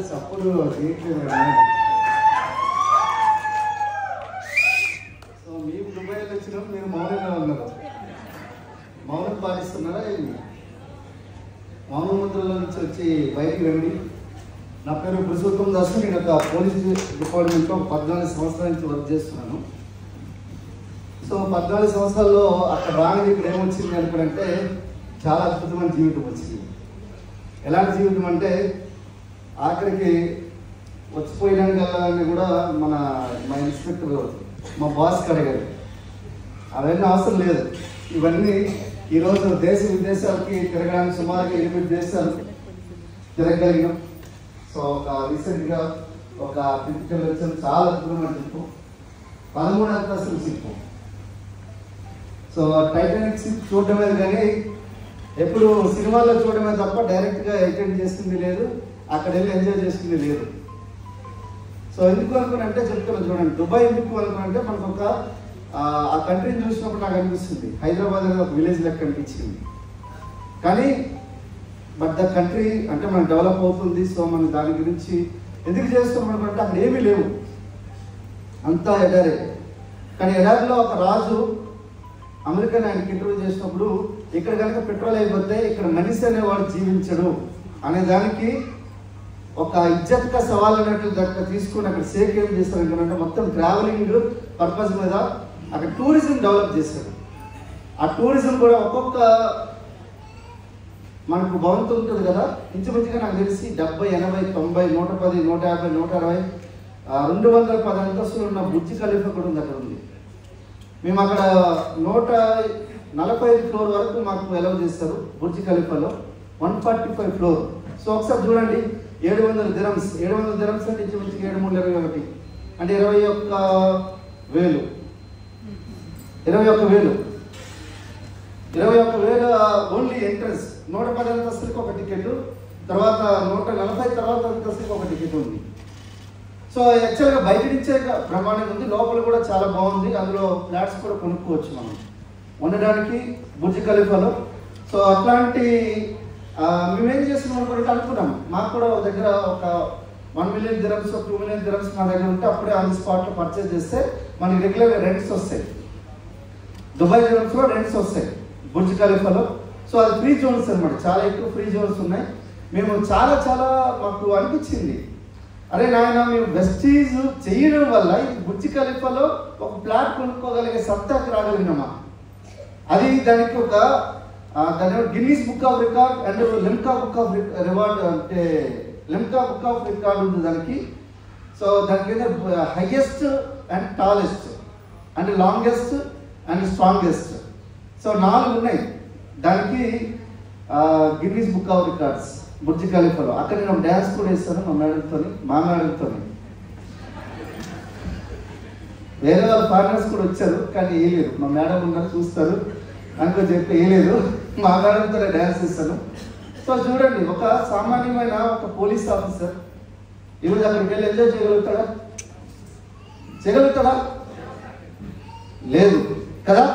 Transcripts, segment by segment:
సప్పుడు చేయట్లేదు కదా. సో మేము దుబాయ్లో వచ్చినప్పుడు మీరు మౌనంగా ఉన్నారు. మౌనం పాటిస్తున్నారా ఏంటి? మౌన ముద్రలో నుంచి వచ్చి బయటికి రండి. నా పేరు పురుషోత్తమ్ దాస్. నేను ఒక పోలీస్ డిపార్ట్మెంట్లో 14 సంవత్సరాల నుంచి వర్క్ చేస్తున్నాను. సో 14 సంవత్సరాల్లో అక్కడ రాగానే ఇక్కడ ఏమొచ్చింది అనుకుంటే చాలా అద్భుతమైన జీవితం వచ్చింది. ఎలాంటి జీవితం అంటే ఆఖరికి వచ్చిపోయినాకల్లాన్ని కూడా మా ఇన్స్పెక్టర్ మా బాస్కి అడిగారు. అవన్నీ అవసరం లేదు. ఇవన్నీ ఈరోజు దేశ విదేశాలకి తిరగడానికి సుమారుగా 8 దేశాలు తిరగలిగినాం. సో రీసెంట్గా ఒక ఫిజికల్ వచ్చిన చాలా అద్భుతమైన షిప్, 13 అంతస్తుల షిప్. సో టైటానిక్ షిప్ చూడటమే కానీ ఎప్పుడు సినిమాల్లో చూడటమే తప్ప డైరెక్ట్గా అటెండ్ చేసింది లేదు, అక్కడ వెళ్ళి ఎంజాయ్ చేసింది లేదు. సో ఎందుకు అనుకున్నంటే చెప్తాను చూడండి. దుబాయ్ ఎందుకు అనుకున్నంటే మనకు ఒక ఆ కంట్రీని చూసినప్పుడు నాకు అనిపిస్తుంది హైదరాబాద్ అనేది ఒక విలేజ్ లెక్క అనిపించింది. కానీ బట్ ద కంట్రీ అంటే మనం డెవలప్ అవుతుంది. సో మనం దాని గురించి ఎందుకు చేస్తాం అనుకుంటే అక్కడ ఏమీ లేవు, అంతా ఎడారే. కానీ ఎడారిలో ఒక రాజు అమెరికన్ ఆయనకి ఇంటర్వ్యూ చేసినప్పుడు ఇక్కడ కనుక పెట్రోల్ అయిపోతే ఇక్కడ మనిషి అనేవాడు జీవించడు అనే దానికి ఒక ఇజ్జత్గా సవాల్ అన్నట్లు దాకా తీసుకుని అక్కడ సేక్ ఏం చేస్తారు అంటే మొత్తం ట్రావెలింగ్ పర్పస్ మీద అక్కడ టూరిజం డెవలప్ చేశారు. ఆ టూరిజం కూడా ఒక్కొక్క మనకు భవంతు ఉంటుంది కదా, ఇంచుమించుగా నాకు తెలిసి 70, 80, 90, 110, 150, 160, 210 అంతస్తులు ఉన్న బుర్జ్ ఖలీఫా కూడా ఉంది. అక్కడ ఉంది. మేము అక్కడ 145 ఫ్లోర్ వరకు మాకు అలౌ చేస్తారు. Burj ఖలీఫాలో 145 floor. సో ఒకసారి చూడండి, 700 దిరమ్స్. 700 దిరమ్స్ అంటే ఇంచుమించుగా 7, 3, 21 అంటే 21,000. 21,000 ఓన్లీ ఎంట్రన్స్. 110 అంతస్తులకు ఒక టికెట్, తర్వాత 140 తర్వాత అంతస్తులకు ఒక టికెట్ ఉంది. సో యాక్చువల్గా బయట నుంచే బ్రహ్మాండంగా ఉంది, లోపల కూడా చాలా బాగుంది. అందులో ఫ్లాట్స్ కూడా కొనుక్కోవచ్చు మనం ఉండడానికి బుర్జ్ ఖలీఫాలో. సో అట్లాంటి మేమేం చేస్తున్నాం అనుకున్నాం, మాకు కూడా ఒక దగ్గర ఒక 1 మిలియన్ దిరమ్స్, 2 మిలియన్ దిరమ్స్ మా దగ్గర ఉంటే అప్పుడే ఆన్ ది స్పాట్లో పర్చేజ్ చేస్తే మనకి రెగ్యులర్గా రెంట్స్ వస్తాయి. దుబాయ్ దిరమ్స్లో రెంట్స్ వస్తాయి బుర్జ్ ఖలీఫాలో. సో అది ఫ్రీ జోన్స్ అనమాట, చాలా ఎక్కువ ఫ్రీ జోన్స్ ఉన్నాయి. మేము చాలా మాకు అనిపించింది, అరే నాయన మేము వెస్టీజ్ చేయడం వల్ల ఈ బుర్జ్ ఖలీఫాలో ఒక ప్లాట్ కొనుక్కోగలిగే సత్తాకి రాగలిగినామా. అది దానికి ఒక దాని Guinness book of record and Limca book of reward అంటే లిమ్కా బుక్ ఆఫ్ రికార్డ్ ఉంది దానికి. సో దానికి highest and tallest and longest and strongest. So 4 ఉన్నాయి దానికి Guinness book of records Burj ఖలీఫాలో. అక్కడ నేను డ్యాన్స్ కూడా వేస్తాను మా మేడంతో. వేరే వాళ్ళ ఫారినర్స్ కూడా వచ్చారు కానీ వేయలేదు. మా మేడం ఉన్నారు చూస్తారు అనుకో చెప్పి వేయలేదు. మా మేడంతో డ్యాన్స్ వేస్తాను. సో చూడండి, ఒక సామాన్యమైన ఒక పోలీస్ ఆఫీసర్ ఈరోజు అక్కడికి వెళ్ళి ఎంజాయ్ చేయగలుగుతాడా? లేదు కదా.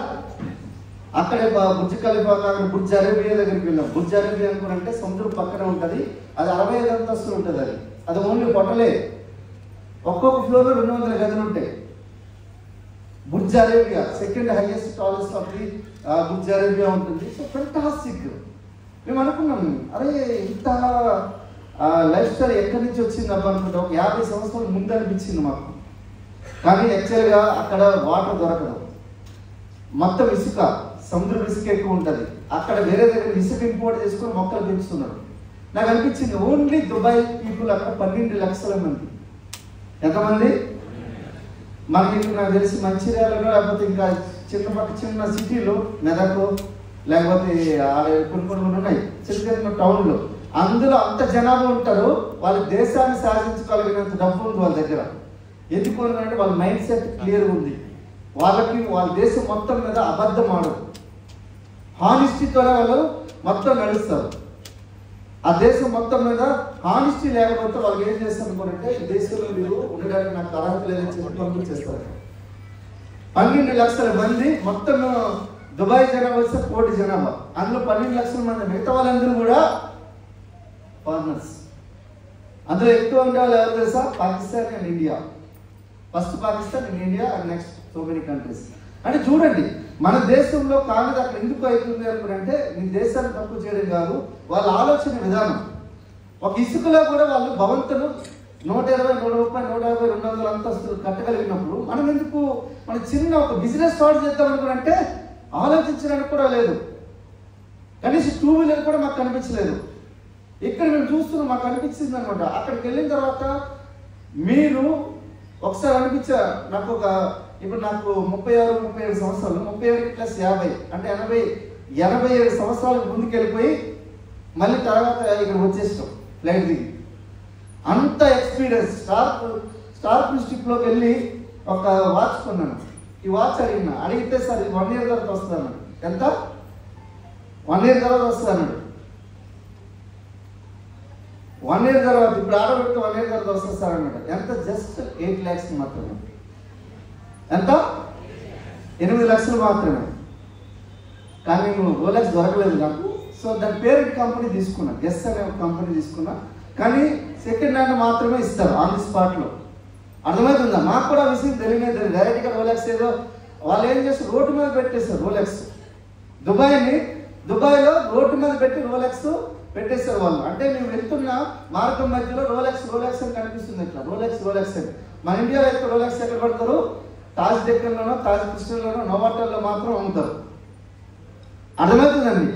అక్కడే బుర్జ్ ఖలీఫా కాకుండా బుర్జ్ అరేబియా దగ్గరికి వెళ్ళాం. బుర్జ్ అరేబియా అనుకుంటే సముద్రం పక్కనే ఉంటుంది. అది 65 అంతస్తులు ఉంటుంది. అది ఓన్లీ హోటలే. ఒక్కొక్క ఫ్లోర్లో 200 గదులు ఉంటాయి. Burj Arabia second highest tallest of the Burj Arabia ఉంటుంది. So fantastic. మేము అనుకున్నాం, అరే ఇంత లైఫ్ స్టైల్ ఎక్కడి నుంచి వచ్చింది అబ్బా అనుకుంటాం. ఒక 50 సంవత్సరాల ముందు అనిపించింది మాకు. కానీ యాక్చువల్గా అక్కడ వాటర్ దొరకదు, మొత్తం ఇసుక, సముద్రం ఇసుక ఎక్కువ ఉంటుంది. అక్కడ వేరే దగ్గర ఇసుక ఇంపోర్ట్ చేసుకొని మొక్కలు పెంచుతున్నారు. నాకు అనిపించింది ఓన్లీ దుబాయ్ పీపుల్ అక్కడ 12 లక్షల మంది. ఎంతమంది? మనకి నాకు తెలిసి మంచిర్యాలలో లేకపోతే ఇంకా చిన్న సిటీలో మెదక్ లేకపోతే కొన్ని ఉన్నాయి చిన్న టౌన్లో, అందులో అంత జనాభా ఉంటారు. వాళ్ళ దేశాన్ని సాధించగలిగినంత డబ్బు ఉంది వాళ్ళ దగ్గర. ఎందుకు అంటే వాళ్ళ మైండ్ సెట్ క్లియర్ ఉంది. వాళ్ళకి వాళ్ళ దేశం మొత్తం మీద అబద్ధం ఆడదు, హానిస్టీతోనే వాళ్ళు మొత్తం నడుస్తారు. ఆ దేశం మొత్తం మీద హానిస్టీ లేకపోతే వాళ్ళకి ఏం చేస్తారు అనుకోనంటే ఈ దేశంలో మీరు ఉండడానికి నాకు అర్హత లేదని చెప్పి పంపించేస్తారు. 12 లక్షల మంది మొత్తం దుబాయ్ జనాభా వస్తే 1 కోటి జనాభా, అందులో 12 లక్షల మంది. మిగతా వాళ్ళందరూ కూడా ఫారినర్స్. అందులో ఎక్కువ ఉండేవాళ్ళు ఎవరు తెలుసా? Pakistan and India. First Pakistan and India and next so many countries. అంటే చూడండి, మన దేశంలో కానిది అక్కడ ఎందుకు అవుతుంది అనుకుంటే నీ దేశాన్ని తక్కువ చేయడం కాదు, వాళ్ళ ఆలోచన విధానం. ఒక ఇసుకలో కూడా వాళ్ళు భవంతులు 120, 130, 150, 200 అంతస్తులు కట్టగలిగినప్పుడు మనం ఎందుకు మన చిన్న ఒక బిజినెస్ స్టార్ట్ చేద్దాం అనుకుంటే ఆలోచించడానికి కూడా లేదు. కనీసం 2 వీలర్ కూడా మాకు కనిపించలేదు. ఇక్కడ మేము చూస్తున్నాం, మాకు అనిపించింది అనమాట. అక్కడికి వెళ్ళిన తర్వాత మీరు ఒకసారి అనిపించా నాకు ఇప్పుడు నాకు 36, 37 సంవత్సరాలు, 37 + 50 అంటే 87 సంవత్సరాలకు ముందుకు వెళ్ళిపోయి మళ్ళీ తర్వాత ఇక్కడ వచ్చేసాం ఫ్లైట్ దిగి. అంత ఎక్స్పీరియన్స్. స్టార్ స్ట్రిప్లోకి వెళ్ళి ఒక వాచ్ కొన్నాను. ఈ వాచ్ అడిగితే సార్ 1 year తర్వాత వస్తాను. ఎంత? 1 year తర్వాత వస్తాను. 1 year తర్వాత ఇప్పుడు ఆడబెట్టి 1 year తర్వాత వస్తుంది సార్ అన్నమాట. ఎంత? జస్ట్ 8 lakhs మాత్రమే. ఎంత? 8 లక్షలు మాత్రమే. కానీ నేను రోలెక్స్ దొరకలేదు నాకు. సో దాని పేరెంట్ కంపెనీ తీసుకున్నా, గెస్ అనే ఒక కంపెనీ తీసుకున్నా. కానీ సెకండ్ హ్యాండ్ మాత్రమే ఇస్తారు ఆన్ ది స్పాట్లో. అర్థమవుతుందా? మాకు కూడా విషయం తెలియలేదు. డైరెక్ట్గా రోలెక్స్ ఏదో వాళ్ళు ఏం చేస్తారు, రోడ్డు మీద పెట్టేస్తారు రోలెక్స్. దుబాయ్లో రోడ్డు మీద పెట్టి రోలెక్స్ పెట్టేస్తారు వాళ్ళు. అంటే మేము వెళ్తున్న మార్గం మధ్యలో రోలెక్స్ అని కనిపిస్తుంది. ఇట్లా రోలెక్స్ అని. మన ఇండియాలో అయితే రోలెక్స్ ఎక్కడ పడతారు? తాజ్ డెక్కన్లోనో, తాజ్ కృష్ణలోనో, నోవాటల్లో మాత్రం అమ్ముతారు. అర్థమవుతుందండి?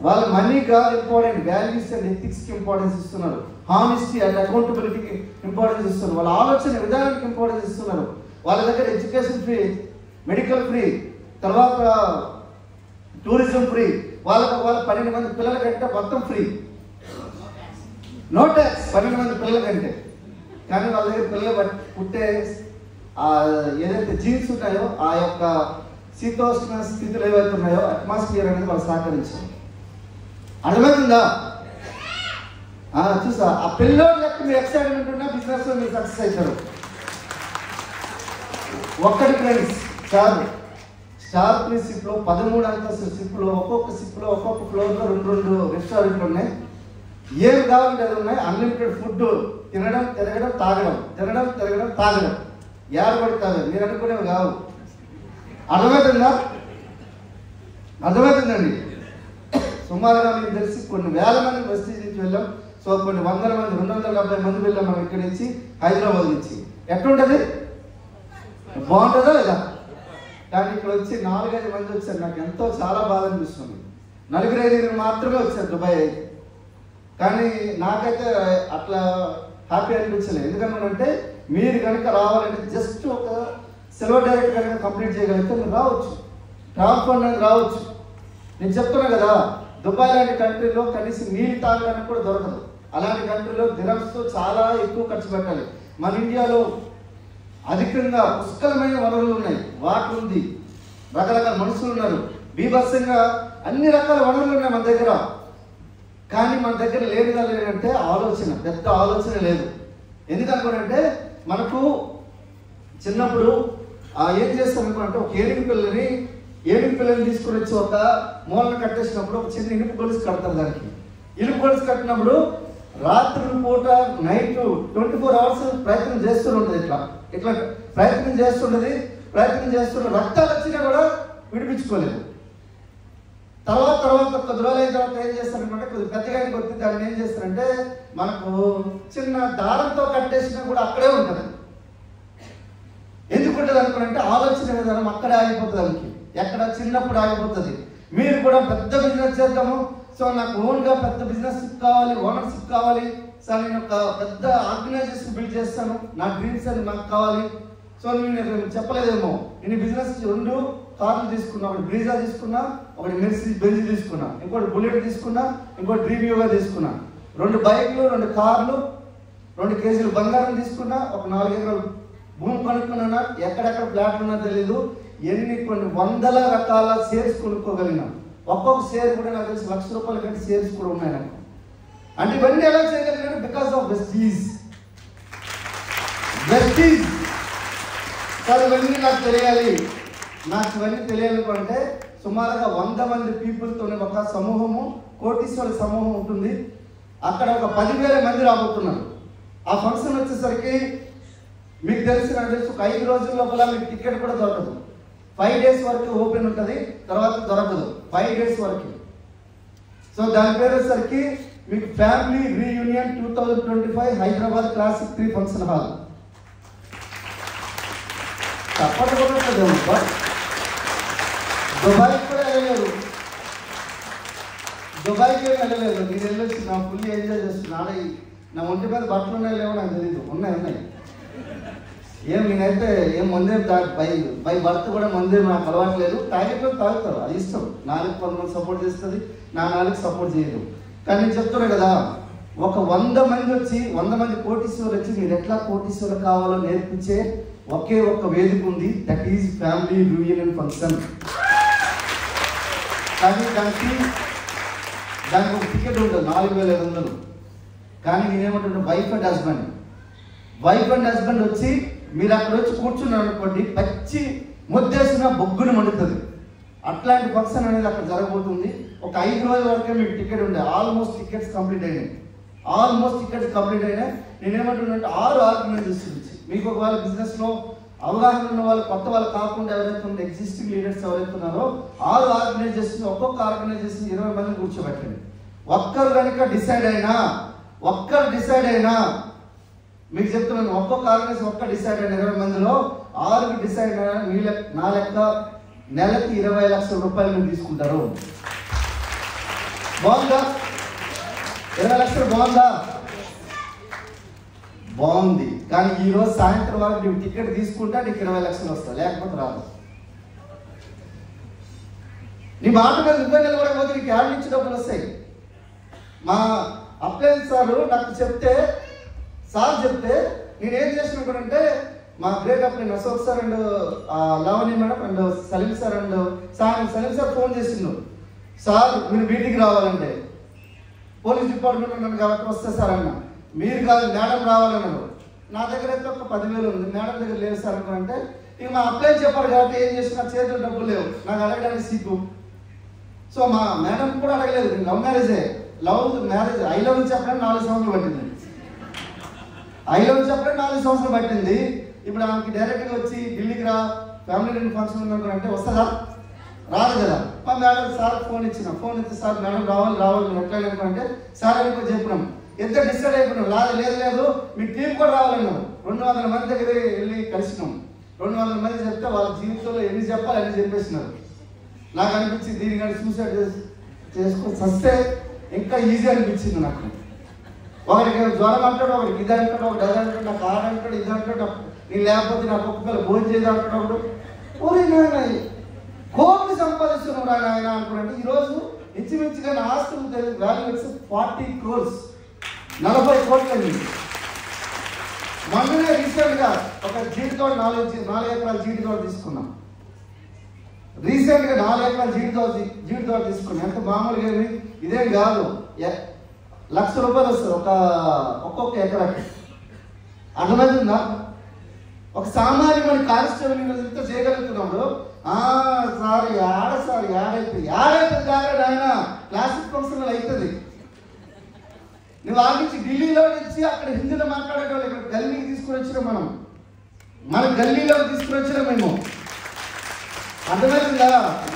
వాళ్ళు మనీ కాదు ఇంపార్టెంట్, వాల్యూస్ అండ్ ఎథిక్స్కి ఇంపార్టెన్స్ ఇస్తున్నారు. హానెస్టీ అండ్ అకౌంటబిలిటీకి ఇంపార్టెన్స్ ఇస్తున్నారు. వాళ్ళ ఆలోచన విధానానికి ఇంపార్టెన్స్ ఇస్తున్నారు. వాళ్ళ దగ్గర ఎడ్యుకేషన్ ఫ్రీ, మెడికల్ ఫ్రీ, తర్వాత టూరిజం ఫ్రీ. వాళ్ళ 12 మంది పిల్లల కంటే మొత్తం ఫ్రీ, నో ట్యాక్స్ 12 మంది పిల్లల కంటే. కానీ వాళ్ళ దగ్గర పిల్లలు పుట్టే ఏదైతే జీన్స్ ఉన్నాయో ఆ యొక్క శీతోష్ణ స్థితులు ఏవైతే ఉన్నాయో అట్మాస్ఫియర్ అనేది వాళ్ళు సహకరించారు. అర్థమవుతుందా? చూసా ఆ పిల్లోడు లెక్క మీరు ఎక్సైట్మెంట్ ఉన్నా బిజినెస్లో మీరు సక్సెస్ అవుతారు. ఒక్కటి ఫ్రెండ్స్ చాలు. స్టార్ ప్లస్ షిప్లో 13 అంతస్తుల షిప్లో ఒక్కొక్క ఫ్లోర్లో 2 రెస్టారెంట్లు ఉన్నాయి. ఏం కావాలంటే అది ఉన్నాయి. అన్లిమిటెడ్ ఫుడ్, తినడం తిరగడం తాగడం. ఏడబడి తాగదు, మీరు అనుకునేవి కావు. అర్థమవుతుందండి? సుమారుగా మీకు తెలిసి కొన్ని వేల మంది వెస్టీజ్ నుంచి వెళ్ళాం. సో కొన్ని 100 మంది, 270 మంది వెళ్ళాం మనం ఇక్కడి నుంచి, హైదరాబాద్ నుంచి. ఎట్లుంటుంది? బాగుంటుందా లేదా? కానీ ఇక్కడ వచ్చి 4-5 మంది వచ్చారు. నాకు ఎంతో చాలా బాధ అనిపిస్తుంది. 4-5 మాత్రమే వచ్చారు దుబాయ్. కానీ నాకైతే అట్లా హ్యాపీ అనిపించలేదు. ఎందుకంటే మీరు కనుక రావాలంటే జస్ట్ ఒక సిల్వర్ డైరెక్ట్ కనుక కంప్లీట్ చేయగలిగితే మీరు రావచ్చు, ట్రావెల్ ఫండ్ అనేది రావచ్చు. నేను చెప్తున్నా కదా, దుబాయ్ లాంటి కంట్రీలో కనీసం నీళ్ళు తాగడానికి కూడా దొరకదు. అలాంటి కంట్రీలో దిరమ్స్తో చాలా ఎక్కువ ఖర్చు పెట్టాలి. మన ఇండియాలో అధికంగా పుష్కలమైన వనరులు ఉన్నాయి, వాటర్ ఉంది, రకరకాల మనుషులు ఉన్నారు, బీభత్సంగా అన్ని రకాల వనరులు ఉన్నాయి మన దగ్గర. కానీ మన దగ్గర లేదంటే ఆలోచన, పెద్ద ఆలోచన లేదు. ఎందుకనుకోనంటే మనకు చిన్నప్పుడు ఏం చేస్తాం అనుకుంటే ఒక ఏనుగు పిల్లని తీసుకుని వచ్చి ఒక మూలను కట్టేసినప్పుడు ఒక చిన్న ఇనుపు గొలుసు కడతారు. దానికి ఇనుపు గొలుసు కట్టినప్పుడు రాత్రి పూట నైట్ 24 hours ప్రయత్నం చేస్తుంటుంది. ఇట్లా ప్రయత్నం చేస్తుంటుంది. రక్తాలు వచ్చినా కూడా విడిపించుకోలేదు. తర్వాత కొద్ది రోజులు అయిన తర్వాత ఏం చేస్తారంటే కొద్దిగా పెద్దగా కొద్ది దాన్ని ఏం చేస్తారంటే మనకు చిన్న దారంతో కట్టేసినా కూడా అక్కడే ఉంటుంది. ఎందుకుంటుంది అనుకుంటే ఆలోచన విధానం అక్కడే ఆగిపోతుంది. దానికి ఎక్కడ చిన్నప్పుడు ఆగిపోతుంది. మీరు కూడా పెద్ద బిజినెస్ చేద్దాము, సో నాకు ఓన్గా పెద్ద బిజినెస్ కావాలి, ఓనర్షిప్ కావాలి, సార్ నేను ఒక పెద్ద ఆర్గనైజేషన్ బిల్డ్ చేస్తాను, నా డ్రీమ్స్ అని నాకు కావాలి. సో నేను చెప్పలేదేమో, నేను బిజినెస్ 2 కార్లు తీసుకున్నా, ఒకటి బ్రీజా తీసుకున్నా, ఒకటి మెర్సిడీస్ బెంజ్ తీసుకున్నా, ఇంకోటి బుల్లెట్ తీసుకున్నా, ఇంకోటి డ్రీమ్యూగా తీసుకున్నా, 2 బైక్లు, 2 కార్లు, 2 కేజీలు బంగారం తీసుకున్నా, ఒక 4 ఎకరాలు భూమి కొనుక్కున్నా, ఎక్కడెక్కడ ప్లాట్లు ఉన్నా తెలీదు, కొన్ని వందల రకాల షేర్స్ కొనుక్కోగలిగినా. ఒక్కొక్క షేర్ కూడా నాకు తెలిసి ₹1,00,000 కంటే షేర్స్ కూడా ఉన్నాయి నాకు. అంటే ఇవన్నీ ఎలా చేయగలిగాను? Because of Vestige. సార్ ఇవన్నీ నాకు తెలియాలి. నాకు ఇవన్నీ తెలియాలనుకుంటే సుమారుగా 100 మంది పీపుల్తోనే ఒక సమూహము, కోటీశ్వరుల సమూహం ఉంటుంది. అక్కడ ఒక 10,000 మంది రాబోతున్నారు. ఆ ఫంక్షన్ వచ్చేసరికి మీకు నాకు తెలుసు ఒక 5 రోజుల లోపల మీకు టికెట్ కూడా దొరకదు. 5 days వరకు ఓపెన్ ఉంటుంది, తర్వాత దొరకదు. 5 days వరకు. సో దాని పేరు వచ్చేసరికి మీకు family reunion 2025 Hyderabad classic 3 function hall. తప్పకుండా దుబాయ్కి కూడా వెళ్ళలేదు, దుబాయ్కి వెళ్ళలేదు. నేను వెళ్ళొచ్చు, నా ఫుల్లీ ఎంజాయ్ చేస్తున్నాను. నా ఒంటి మీద బట్టలు ఉన్నాయి లేవో నాకు తెలియదు, ఉన్నాయి. నేనైతే ఏం మందే బై బర్త్ కూడా మందే నాకు అలవాట్లేదు. తాగేట్లో తాగుతారు, అది ఇష్టం. నాలుగు కొంతమంది సపోర్ట్ చేస్తుంది, నా నాలుగు సపోర్ట్ చేయదు. కానీ నేను చెప్తున్నా కదా, ఒక 100 మంది వచ్చి 100 మంది కోటీశ్వరులు వచ్చి మీరు ఎట్లా కోటీశ్వరులు కావాలో నేర్పించే ఒకే ఒక్క వేదిక ఉంది, that is family reunion function. కానీ దానికి ఒక టికెట్ ఉంటుంది 4,500. కానీ నేనేమంటున్నా వైఫ్ అండ్ హస్బెండ్ వచ్చి మీరు అక్కడ వచ్చి కూర్చున్నారు అనుకోండి, పచ్చి ముద్దేసిన బొగ్గును మండుతుంది. అట్లాంటి ఫంక్షన్ అనేది అక్కడ జరగబోతుంది. ఒక 5 రోజుల వరకే మీకు టికెట్ ఉండే. ఆల్మోస్ట్ టికెట్స్ కంప్లీట్ అయినాయి. నేనేమంటున్నా అంటే 6 ఆర్గనైజేషన్స్ మీకు ఒకవేళ బిజినెస్లో అవగాహన ఉన్న వాళ్ళు, కొత్త వాళ్ళు కాకుండా ఎవరైతే ఉన్న ఎగ్జిస్టింగ్ లీడర్స్ ఎవరైతే ఉన్నారో 6 ఆర్గనైజేషన్, ఒక్కొక్క ఆర్గనైజేషన్ 20 మంది కూర్చోబెట్టండి. ఒక్కరు కనుక డిసైడ్ అయినా మీకు చెప్తున్నాను, ఒక్కొక్క ఆర్గనైజేషన్ ఒక్క డిసైడ్ అయిన 20 మందిలో 6 డిసైడ్ అయినా నా లెక్క నెలకి 20 లక్షల రూపాయలు మీరు తీసుకుంటారు. బాగుందా? 20 లక్షలు బాగుంది. కానీ ఈ రోజు సాయంత్రం వరకు నువ్వు టికెట్ తీసుకుంటా నీకు 20 లక్షలు వస్తా, లేకపోతే రాదు. నీ మాట మీద నువ్వే నిలబడకపోతే నీకు యాడ్ నుంచి డబ్బులు వస్తాయి. మా అప్లయన్స్ నాకు చెప్తే నేనేం చేసినప్పుడంటే మా great upline Ashok sir and Lavani madam and Salim sir phone చేసిండు. సార్ మీరు మీటింగ్ రావాలంటే పోలీస్ డిపార్ట్మెంట్ నన్ను కాబట్టి వస్తే సార్ అన్న. మీరు కాదు మేడం రావాలన్నారు. నా దగ్గర అయితే ఒక 10,000 ఉంది, మేడం దగ్గర లేదు సార్ అనుకుంటే ఇక మా అప్లైన్ చెప్పారు కాబట్టి ఏం చేసిన చేతులు డబ్బులు లేవు, నాకు అడగడానికి సిగ్గు. సో మా మేడం కూడా అడగలేదు. లవ్ మ్యారేజ్ ఐ లవ్ చెప్పడానికి 4 సంవత్సరాలు పట్టింది. ఇప్పుడు ఆమెకి డైరెక్ట్గా వచ్చి ఢిల్లీకి రా ఫ్యామిలీ రీయూనియన్ ఫంక్షన్ ఉందనుకుంటే వస్తుందా? రాదు కదా. మా మేడం సార్ ఫోన్ ఇచ్చి సార్ మేడం రావాలి ఎట్లా అనుకుంటే సార్ అనుకో చెప్పినాం. ఎంత డిసైడ్ అయిపోయినాం. లేదు మీ టీం కూడా రావాలన్నాం. 200 మంది దగ్గర వెళ్ళి కలిసినాం. 200 మంది చెప్తే వాళ్ళ జీవితంలో ఎన్ని చెప్పాలి అన్ని చెప్పేసినారు. నాకు అనిపించింది దీనికంటే సూసైడ్ చేసుకొని వస్తే ఇంకా ఈజీ అనిపించింది నాకు. ఒకరికి జ్వరం అంటాడు, ఒకరికి ఇది అంటాడు, ఒకటి అది అంటాడు, నాకు ఆడ అంటాడు, ఇది అంటాడు, నేను లేకపోతే నాకు ఒక్కొక్కరు భోజనం చేయదు అంటాడు. ఒకడు ఊరి నాయన కోట్లు సంపాదిస్తున్నాడు ఆయన అనుకున్నాడు. ఈరోజు ఇంచుమించుగా నా ఆస్తులు వాల్యూ 40 crores, 40 కోట్లు. మొన్ననే రీసెంట్గా ఒక జీడితో 4 ఎకరాల జీడితో తీసుకున్నాం. రీసెంట్గా 4 ఎకరాల జీడితో తీసుకున్నాం. ఎంత మామూలుగా ఏమి ఇదేం కాదు, ₹1,00,000 వస్తుంది ఒక్కొక్క ఎకరాకి. అర్థమవుతుందా? ఒక సామాన్యమైన కానిస్టేబుల్ ఇంత చేయగలుగుతున్నాడు. సార్ యాడైతుంది కాదు ఆయన క్లాసిక్ ఫంక్షన్ అవుతుంది. నువ్వు ఆగించి ఢిల్లీలో నుంచి అక్కడ హిందీలో మాట్లాడేటోళ్ళు ఇక్కడ గల్లీకి తీసుకుని వచ్చినాం. మన గల్లీలో తీసుకుని వచ్చినాం మేము. అర్థమైందా?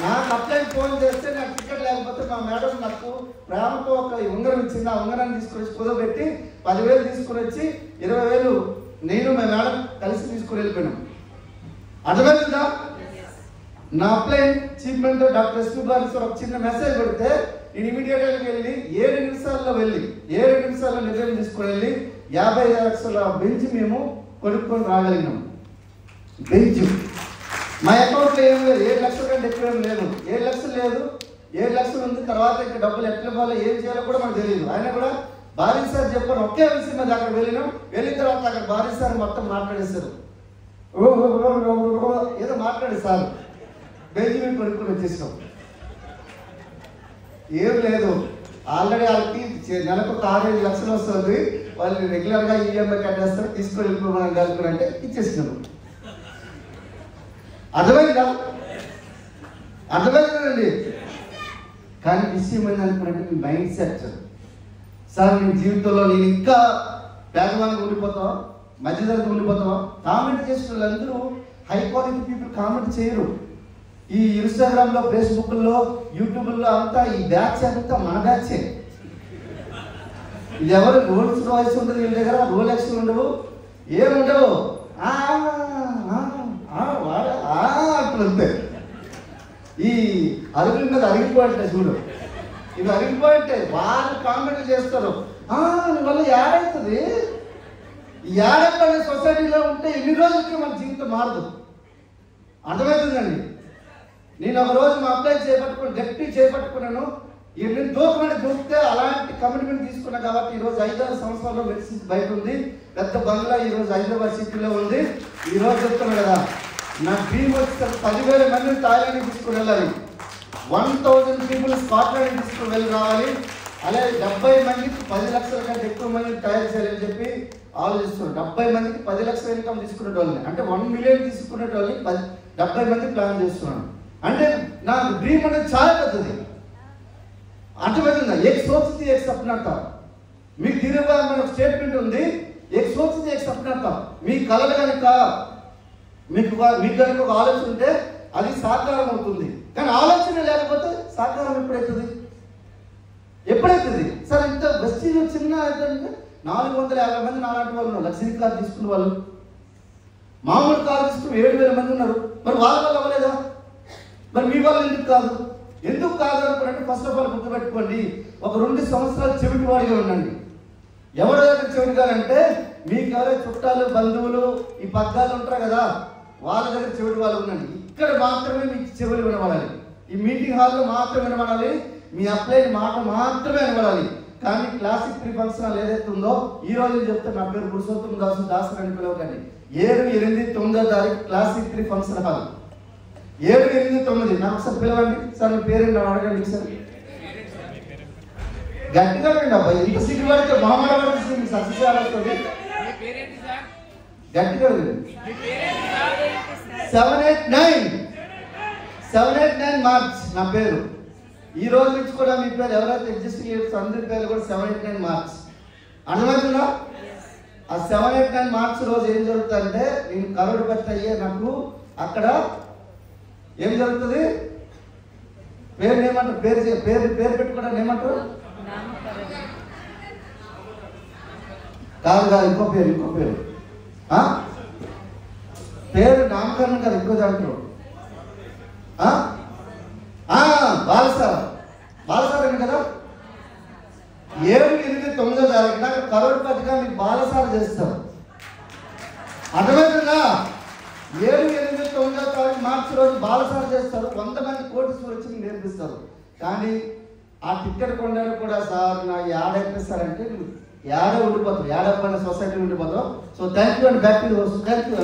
నాకు అప్లైన్ ఫోన్ చేస్తే నాకు టికెట్ లేకపోతే మా మేడం నాకు ప్రేమతో ఒక ఉంగరం ఇచ్చింది. ఆ ఉంగరాన్ని తీసుకుని వచ్చి కుదబెట్టి 10,000 తీసుకుని వచ్చి 20,000 నేను మా మేడం కలిసి తీసుకుని వెళ్ళిపోయినాం. అర్థమైందా? నా upline chief minister doctor SP Bali sir ఒక చిన్న మెసేజ్ పెడితే నేను ఇమీడియట్గా వెళ్ళి 7 నిమిషాల్లో నిర్ణయం తీసుకుని వెళ్ళి 55 లక్షల బెంచ్ మేము కొనుక్కొని రాగలిగినాం. బెంచ్ మా అకౌంట్లో ఏం లేదు. 7 లక్షల కంటే ఎక్కువ ఏం లేదు. 7 లక్షలు లేదు, 7 లక్షలు ఉంది. తర్వాత ఇంకా డబ్బులు ఎట్లా పోవాలో ఏం చేయాలో కూడా మనకు తెలియదు. ఆయన కూడా భారీ సార్ చెప్పాను ఒకే విషయం మీద అక్కడ వెళ్ళిన తర్వాత అక్కడ భారీ సార్ మొత్తం మాట్లాడేశారు. ఏదో మాట్లాడే సార్ బెంచ్ మీద కొనుక్కొని వచ్చేసాం. ఏం లేదు, ఆల్రెడీ వాళ్ళకి నెలకు ఒక 6-7 లక్షలు వస్తుంది. వాళ్ళు రెగ్యులర్గా ఈఎంఐ కట్టేస్తారు, తీసుకొని వెళ్ళిపోమని కలుపుకుంటే ఇచ్చేసినాము. అర్థమైందండి. కానీ విషయం ఏంటనుకున్నట్టు మీ మైండ్ సెట్. సార్ నేను జీవితంలో నేను ఇంకా పేదవాళ్ళకి ఉండిపోతావా, మధ్యతరగతి ఉండిపోతావా? కామెంట్ చేసిన వాళ్ళందరూ హై క్వాలిటీ పీపుల్ కామెంట్ చేయరు. ఈ ఇన్స్టాగ్రామ్లో, ఫేస్బుక్లో, యూట్యూబ్లో అంతా ఈ బ్యాచ్ అంతా మన బ్యాచే. ఇది ఎవరు రోల్స్ రాయిస్ ఉంటుంది వీళ్ళ దగ్గర, రోలెక్స్ ఉండవు, ఏముండవు. అంటుంటే ఈ అరుగుల మీద అరిగిపోయింటాయి చూడు, ఇవి అరిగిపోయింటాయి. వాళ్ళు కామెంట్ చేస్తారు, నీ వల్ల ఏడవుతుంది. ఈ ఏడపడే సొసైటీలో ఉంటే ఎన్ని రోజులకి మన జీవితం మారదు. అర్థమవుతుందండి. నేను ఒక రోజు మా అప్లై చేపట్టుకున్నాను. నేను దూకితే అలాంటి కమిట్మెంట్ తీసుకున్నా కాబట్టి ఈరోజు 5-6 సంవత్సరాల్లో మెడిసిన్ బయట ఉంది. పెద్ద బంగ్లా ఈరోజు హైదరాబాద్ సిటీలో ఉంది. ఈరోజు చెప్తున్నాను కదా, నా డ్రీమ్ వచ్చి 10,000 మందిని థాయిలాండ్ తీసుకుని వెళ్ళాలి, 1000 పీపుల్ స్కాట్లాండ్ తీసుకుని వెళ్ళి రావాలి, అలాగే 70 మందికి 10 లక్షల కంటే ఎక్కువ మందిని తయారు చేయాలని చెప్పి ఆలోచిస్తున్నాను. 70 మందికి 10 లక్షల ఇన్కమ్ తీసుకునే వాళ్ళని, అంటే 1 మిలియన్ తీసుకునే వాళ్ళని 70 మంది ప్లాన్ చేస్తున్నాను. అంటే నాకు డ్రీమ్ అనేది చాలా పెద్దది. అర్థమవుతుందా? ఏక్ సోచతి ఏక్ సప్నా థా. మీకు దీనిగా మన స్టేట్మెంట్ ఉంది, ఏక్ సోచతి ఏక్ సప్నా థా. మీ కళలు కనుక మీకు కనుక ఒక ఆలోచన ఉంటే అది సాకారం అవుతుంది. కానీ ఆలోచన లేకపోతే సాకారం ఎప్పుడైతుంది? సార్ ఇంత వెస్టీజ్ చిన్న 450 మంది నాలాంటి వాళ్ళు ఉన్నారు. లగ్జరీ కార్ తీసుకున్న వాళ్ళు, మామూలు కార్ తీసుకుని 7,000 మంది ఉన్నారు. మరి వాళ్ళ వల్ల అవ్వలేదా? మరి మీ వాళ్ళు ఎందుకు కాదు అనుకున్నట్టు ఫస్ట్ ఆఫ్ ఆల్ గుర్తుపెట్టుకోండి, ఒక 2 సంవత్సరాలు చెవిటి వాడిగా ఉండండి. ఎవరి దగ్గర చెవిటిగా అంటే మీకు ఎవరైతే చుట్టాలు, బంధువులు, ఈ పగ్గాలు ఉంటారు కదా, వాళ్ళ దగ్గర చెవిటి వాళ్ళు ఉండండి. ఇక్కడ మాత్రమే మీకు చెవులు వినబడాలి, ఈ మీటింగ్ హాల్లో మాత్రమే వినబడాలి, మీ అప్లై మాట మాత్రమే వినబడాలి. కానీ క్లాసిక్ 3 ఫంక్షన్ హాల్ ఏదైతే ఉందో, ఈ రోజు చెప్తే నా పేరు పురుషోత్తమ దాసు అని పిలవకండి. 7, 8, 9వ తారీఖు క్లాసిక్ 3 ఫంక్షన్ హాల్. 7, 8, 9 నాకు ఒకసారి పిలవండి. సార్ మీ పేరేంటి అడగండి సార్, గట్టిగా రండి అబ్బాయి. ఇంత సిగ్గు పడితే మహమ్మద్ పడితే సక్సెస్ అవుతుంది. గట్టిగా 789 మార్చ్ నా పేరు. ఈ రోజు నుంచి కూడా మీ పేరు ఎవరైతే ఎగ్జిస్టింగ్ లీడర్స్ అందరి పేర్లు కూడా 789 మార్చ్. అర్థమవుతుందా? ఆ 789 మార్చ్ రోజు ఏం జరుగుతుందంటే, నేను కరోడుపట్టి అయ్యే నాకు అక్కడ ఏం జరుగుతుంది, పేరు ఏమంటారు, పేరు పెట్టుకోవడానికి ఏమంటారు, కాదు ఇంకో పేరు పేరు నామకరణం కాదు, ఇంకో దాంట్లో బాలసార్ అని కదా. 7, 8, 9వ తారీఖున కరోడుపట్టిగా మీకు బాలసార్ చేస్తారు. అర్థమవుతుందా? 7, 8, 9వ తారీఖు మార్చి రోజు బాలసార్ చేస్తారు. 100 మంది కోటీశ్వరులు వచ్చి నేర్పిస్తారు. కానీ ఆ టికెట్ కొనడానికి కూడా సార్ నా ఏడైపోతారంటే ఏడే ఉండిపోతాం, ఏడపడిన సొసైటీ ఉండిపోతాం. So thank you and back to thank you.